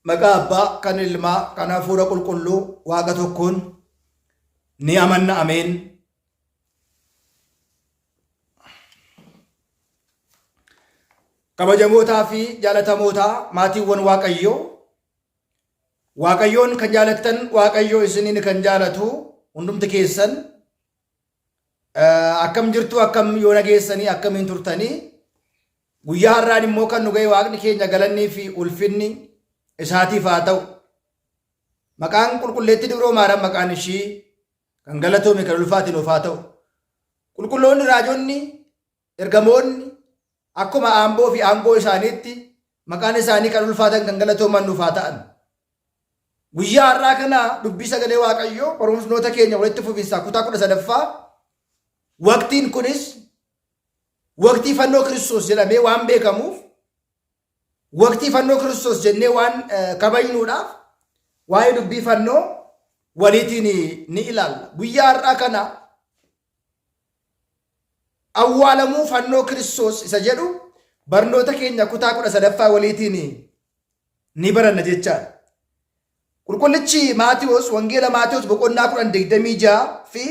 Maqaa Abbaa kan Ilmaa kan Hafuura Qulqulluu Waaqa tokkoon ni amanna. Ameen. Kabajamootaa fi jaalatamootaa maatiiwwan Waaqayyoo, Waaqayyoon kan jaalattan Waaqayyoo isiniin kan jaalatu hundumti keessan akkam jirtu, akkam yoo nageessanii, akkamiin turtanii, guyyaa har'aan immoo kan nu ga'e Waaqni keenya galannii fi ulfinni isaatiif haa ta'u. Maqaan qulqulleetti Dubroo Maariyaam maqaan ishii kan galatoome kan ulfaate nuuf haa ta'u. Qulqulloonni raajonni ergamoonni akkuma aamboo fi aangoo isaaniitti maqaan isaanii kan ulfaatan kan galatooman nuuf haa ta'an. Guyyaa har'aa kana dubbii sagalee Waaqayyoo barumsnoota keenya walitti fufinsaa kutaa 13ffaa waqtiin kunis waqtii fannoo Kiristoos jedhamee waan beekamuuf waqtii fannoo Kiristoos jennee waan kabajnuudhaaf waa'ee dubbii fannoo waliitiin ni ilaalla. Guyyaa har'aa kana awwaalamuu fannoo Kiristoos isa jedhu barnoota keenya kutaa 13ffaa waliitiin ni baranna jechaadha. Qulqullichi Maatiyos, Wangeela Maatiyos boqonnaa 10:26 fi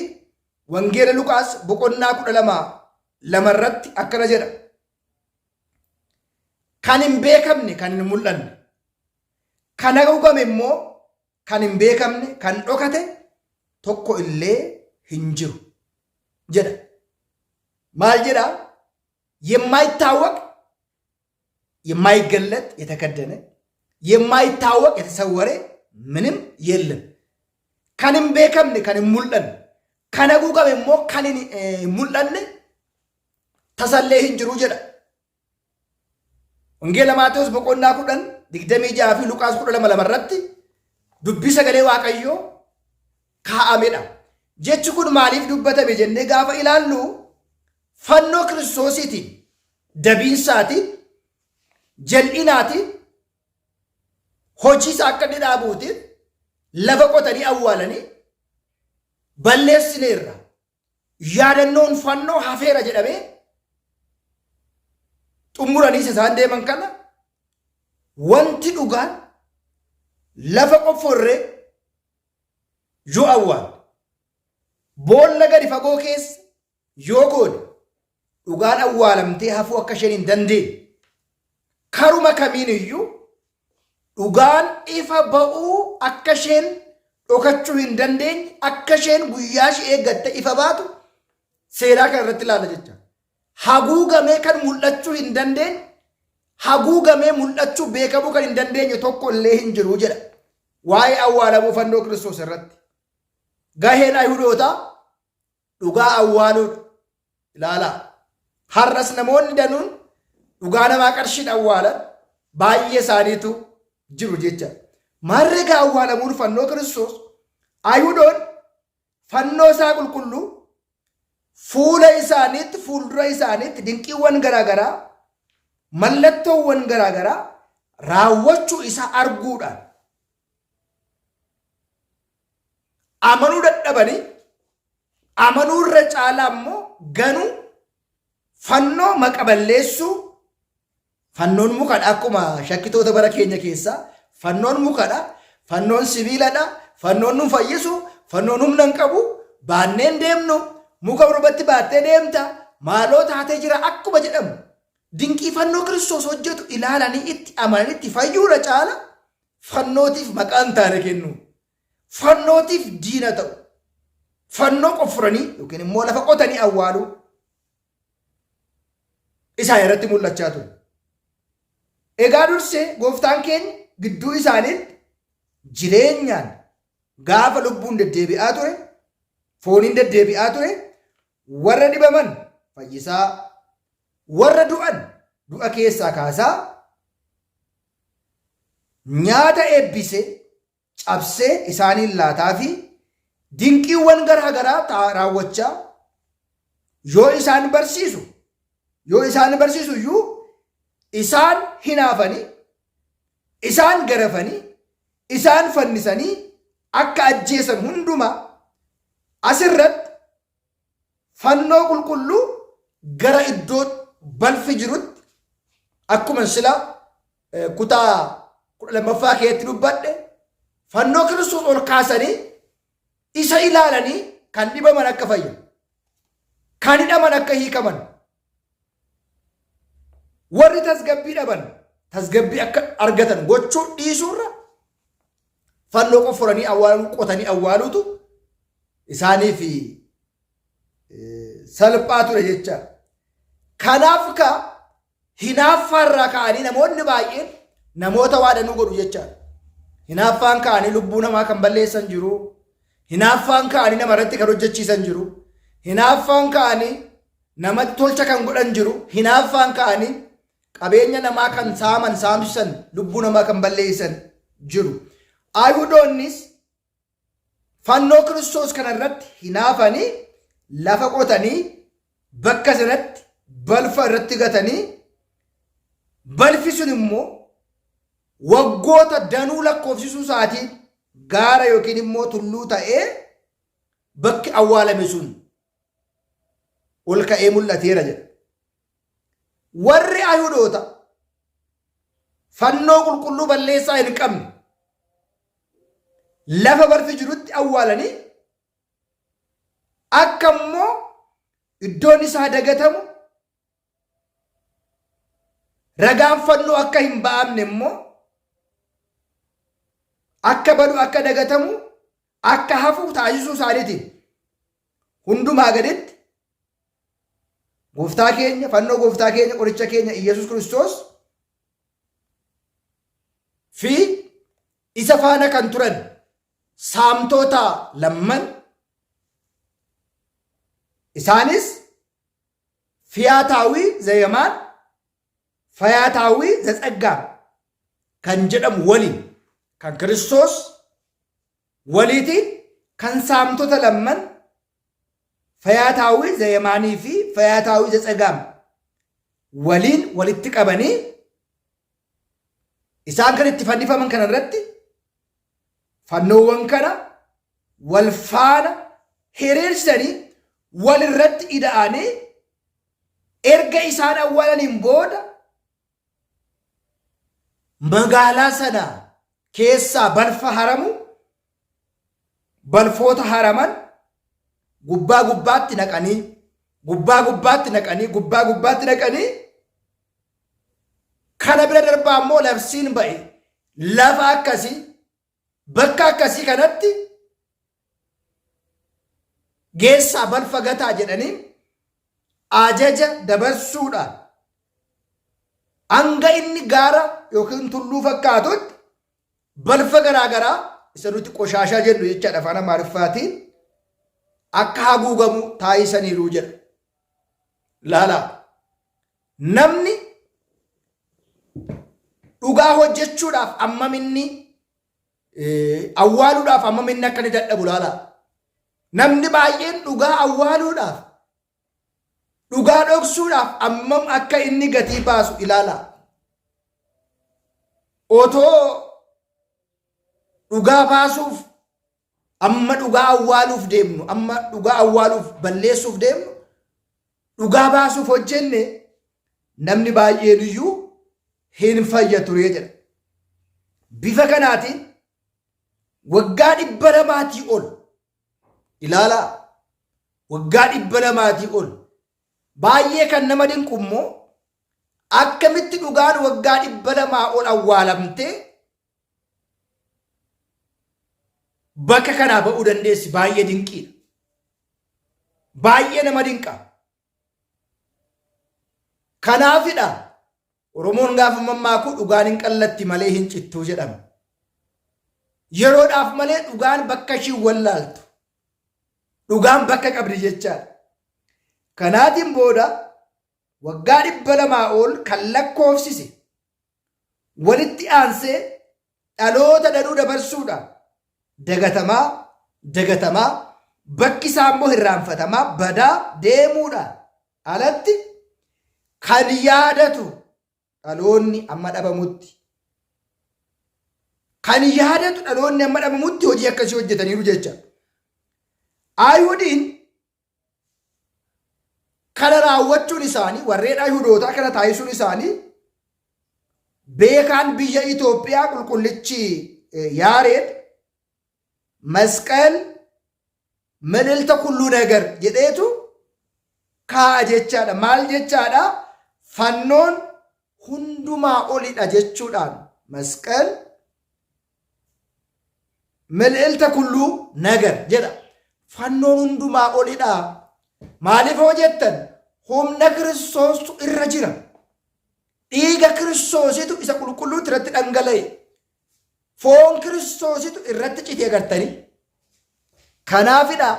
Wangeela Luqaas boqonnaa 12 irratti akkana jedha. Kan hin beekamne, kan hin mul'anne, kan haguugame immoo kan hin beekamne, kan dhokate tokko illee hin jiru jedha. ማል ጀዳ የማይታወቅ የማይገለጥ የተከደነ የማይታወቅ የተሰወረ ምንም የለም። ከንም ቤከምነ ከንም ሙለን ከነጉቀም ሞ ከንን ሙለን ተሰለ hinjiru jedha. Wangeela Maatiyos boqonnaa 10:26 fi Luqaas 12 irratti dubbii sagalee Waaqayyoo kaa'amedha. Jechi kun maaliif dubbatame jennee gaafa ilaallu fannoo Kiristoosiitiin dabiinsaatiin jal'inaatiin hojii isaa akka inni dhaabuutiin lafa qotanii awwaalanii balleessineerra yaadannoon fannoo hafeera jedhamee xumuranii isaan deeman kana wanti dhugaan lafa qofforree yoo awwaal boolla gadi fagoo keessa yoo goone dhugaan awwaalamtee hafuu akka isheen hin dandeenye karuma kamiin iyyuu dhugaan ifa ba'uu akka isheen dhokachuu hin dandeenye akka isheen guyyaa ishee eeggatte ifa baatu seeraa kana irratti ilaalla jecha. Haguugamee kan mul'achuu hin dandeenye, haguugamee mul'achuu beekamuu kan hin dandeenye tokko illee hin jiru jedha. Waa'ee awwaalamuu fannoo Kiristoos irratti gaheen Ayihudootaa dhugaa awwaaluudha. Ilaalaa. Har'as namoonni danuun dhugaa namaa qarshiin awwaalan baay'ee isaaniitu jiru jecha. Maarrega awwaalamuun fannoo Kiristoos Ayihudoon fannoo isaa qulqulluu fuula isaaniitti fuuldura isaaniitti dinqiiwwan garaagaraa mallattoowwan garaagaraa raawwachuu isaa arguudhaan amanuu dadhabanii amanuu irra caalaa immoo ganuu fannoo maqaballeessuu. Fannoon mukaadha akkuma shakkitoota bara keenya keessaa fannoon mukaadha, fannoon sibiiladha, fannoon nu fayyisu, fannoon humna hin qabu, baanneen deemnu muka gurbatti baattee deemta maaloo taatee jira akkuma jedhamu dinqii fannoo Kiristoos hojjetu ilaalanii itti amananii itti fayyuudha caala fannootiif maqaan taane kennu, fannootiif diina ta'u, fannoo qoffuranii yookiin immoo lafa qotanii awwaaluu isaan irratti mul'achaa ture. Egaa dursee gooftaan keenya gidduu isaaniitti jireenyaan gaafa lubbuun deddeebi'aa ture, fooniin deddeebi'aa ture, warra dhibaman fayyisaa, warra du'an du'a keessaa kaasaa, nyaata eebbisee cabsee isaaniin laataa fi dinqiiwwan garaagaraa raawwachaa yoo isaan barsiisu iyyuu isaan hinaafanii, isaan garafanii, isaan fannisanii akka ajjeesan hundumaa asirratti fannoo qulqulluu gara iddoo balfi jirutti akkuma sila kutaa لما فاكيت نبدأ فنو كريستوس والكاسني إسا إلالني كان ديبا من أكفايا كان ديبا من أكهي كمان ورّي تسقبي دبن تسقبي أرغتن وچو ديسورا فنو قفرني أول قطني أولوتو إساني في سلباتو رجيتشا كنافكا هنافر كاني نمون بايين نموتا وادا نغرو جيتشا هنافان كاني لبونا ما كمبالي سنجرو هنافان كاني نمرتي كروجتشي سنجرو هنافان كاني نمت تولچا كان غدان جرو هنافان كاني qabeenya namaa kan saaman saamsan lubbuu namaa kan balleessan jiru ayhudoonnis fannoo kiristoos kana irratti hinaafanii lafa qotanii bakka sanatti balfa irratti gatanii balfi sun immoo waggoota danuu lakkoofsisuu isaatiin gaara yookiin immoo tulluu ta'ee bakki awwaalame sun ol ka'ee mul'ateera jedha. warri ayhudoota fannoo qulqulluu balleessaa hin qabne lafa balfi jirutti awwaalanii akka immoo iddoon isaa dagatamu ragaan fannoo akka hin ba'amne immoo akka badu akka dagatamu akka hafu taasisuu isaaniitiin hundumaa gaditti gooftaa keenya fannoo gooftaa keenya qoricha keenya Iyesuus Kiristoos fi isa faana kan turan saamtota lamman isaanis Fiyaataawii Zayamaan Fayaataawii Zatsaggaam kan jedhamu waliin kan Kiristoos waliitiin kan saamtota lamman Fayaataawii Zayamaanii fi Fayaataawii Zatsaggaam waliin walitti qabanii isaan kan itti fannifaman kana irratti fannoowwan kana wal faana hiriirsanii wal irratti ida'anii erga isaan awwaalaniin booda magaalaa sana keessaa balfa haramu balfoota haraman gubbaa gubbaatti naqanii kana bira darbaa immoo labsiin ba'e lafa akkasii bakka akkasii kanatti geessaa balfa gataa jedhanii ajaja dabarsuudhaan hanga inni gaara yookiin tulluu fakkaatutti balfa garaagaraa isa nuti qoshaashaa jennu jechaadha afaan Amaariffaatiin akka haguugamu taayisaniiru jedha. Laalaa namni dhugaa hojjechuudhaaf ammam inni awwaaluudhaaf ammam inni akka ni dadhabu laalaa. Namni baay'een dhugaa awwaaluudhaaf dhugaa dhoksuudhaaf ammam akka inni gatii baasu ilaalaa. Otoo dhugaa baasuuf amma dhugaa awwaaluuf deemnu amma dhugaa awwaaluuf balleessuuf deemnu dhugaa baasuuf hojjenne namni baay'een iyyuu hin fayyatu jedha. Bifa kanaatiin waggaa 200 ol ilaalaa waggaa 200 ol baay'ee kan nama dinqu immoo akkamitti dhugaan waggaa 200 ol awwaalamtee bakka kanaa ba'uu dandeessi baay'ee dinqiidha. Baay'ee nama dinqa. Kanaafidha Oromoon gaafa mammaakuu dhugaan hin qallatti malee hin cittuu jedhama. Yeroodhaaf malee dhugaan bakka ishii wallaaltu. Dhugaan bakka qabdi jechaadha. Kanaatiin booda waggaa 200 ol kan lakkoofsise walitti aansee dhaloota danuu dabarsuudhaan dagatamaa bakki isaa immoo hirraanfatamaa badaa deemuudhaan alatti kan yaadatu dhaloonni amma dhabamutti hojii akkasii hojjetaniiru jecha. Ayhudiin kana raawwachuun isaanii warreen ayhudootaa kana taasisuun isaanii beekaan biyya Itoophiyaa qulqullichi Yaareed masqal መልዕልተ ኩሉ ነገር jedheetu kaa'a jechaadha. Maal jechaadha? Fannoon hundumaa olidha jechuudhaan masqal መልዕልተ ኩሉ ነገር jedha. Fannoon hundumaa olidha. Maaliif hoo jettan? Humna Kiristoostu irra jira. Dhiiga Kiristoositu isa qulqulluutti irratti dhangala'e. Foon Kiristoositu irratti cite agartanii. Kanaafidha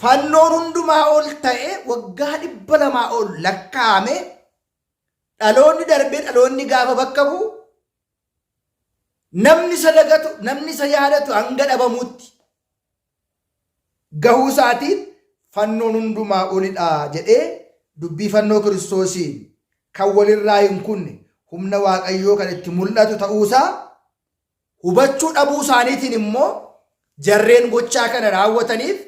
fannoon hundumaa ol ta'e waggaa 200 ol lakkaa'ame dhaloonni darbee dhaloonni gaafa bakka bu'u namni sadaqatu namni isa yaadatu hanga dhabamuutti gahuu isaatiin fannoon hundumaa olidha jedhee dubbii fannoo Kiristoosiin kan walirraa hin kunne humna Waaqayyoo kan itti mul'atu ta'uusaa hubachuu dhabuu isaaniitiin immoo jarreen gochaa kana raawwataniif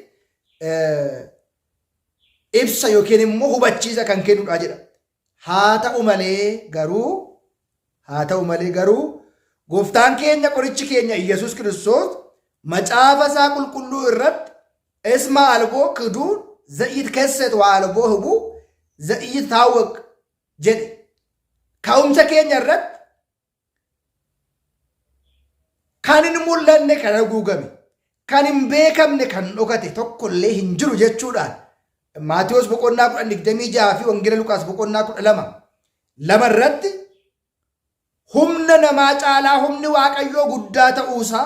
ibsa yookiin immoo hubachiisa kan kennudha jedha. Haa ta'u malee garuu gooftaan keenya qorichi keenya Iyyasuus Kiristoos macaafa isaa qulqulluu irratti isma alboo kiduu za'it keesset waa alboo hubuu za'it taawwaq jedhe. Ka'umsa keenya irratti kan hin mul'anne kan haguugame kan hin beekamne kan dhokate tokkollee hin jiru jechuudhaan Maatiyos boqonnaa 10:26 fi Wangeela Luqaas boqonnaa 12 irratti humna namaa caalaa humni Waaqayyoo guddaa ta'uusaa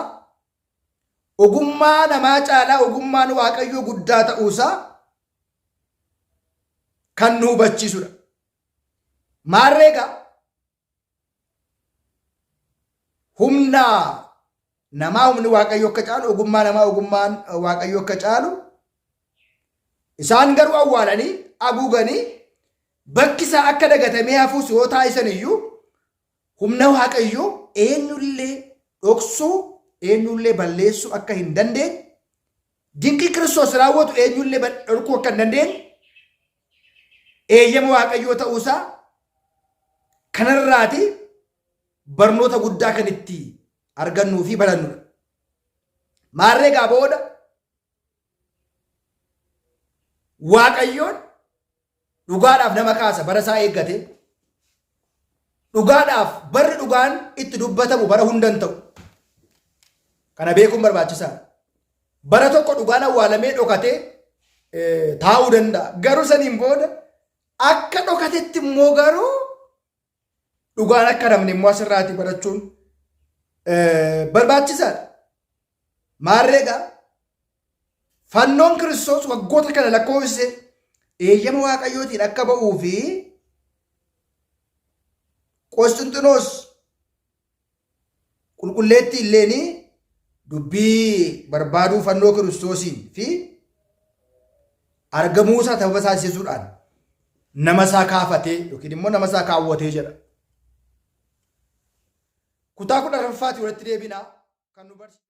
ogummaa namaa caalaa ogummaan Waaqayyoo guddaa ta'uusaa kan nu hubachiisudha. Maarreegaa humna namaa humni Waaqayyoo akka caalu ogummaa namaa ogummaan Waaqayyoo akka caalu isaan garuu awwaalanii haguuganii bakki isaa akka dagatamee hafuus yoo taasisan iyyuu humna Waaqayyoo eenyullee dhoksuu eenyullee balleessuu akka hin dandeenye dinqii Kiristoos raawwatu eenyullee dhorkuu akka hin dandeenye eeyyama Waaqayyoo ta'uusaa kanarraati barnoota guddaa kan itti argannuu fi barannudha. Maarreegaa booda Waaqayyoon dhugaadhaaf nama kaasa bara isaa eeggate dhugaadhaaf barri dhugaan itti dubbatamu bara hundan ta'u kana beekuun barbaachisaa. Bara tokko dhugaan awwaalamee dhokatee taa'uu danda'a. Garuu saniin booda akka dhokatetti immoo garuu dhugaan akka namni immoo asirraati barachuun barbaachisaadha. Maarreegaa fannoon Kiristoos waggoota kana lakkoofse eeyyama Waaqayyootiin akka ba'uu fi Qoosxinxinoos qulqulleetti illeeni dubbii barbaaduu fannoo Kiristoosiin fi argamuu isaa ta'uu taasisuudhaan nama isaa kaafatee yookiin immoo nama isaa kaawwatee jedha. Kutaa 10 walitti deebinaa kan nu barsiisu.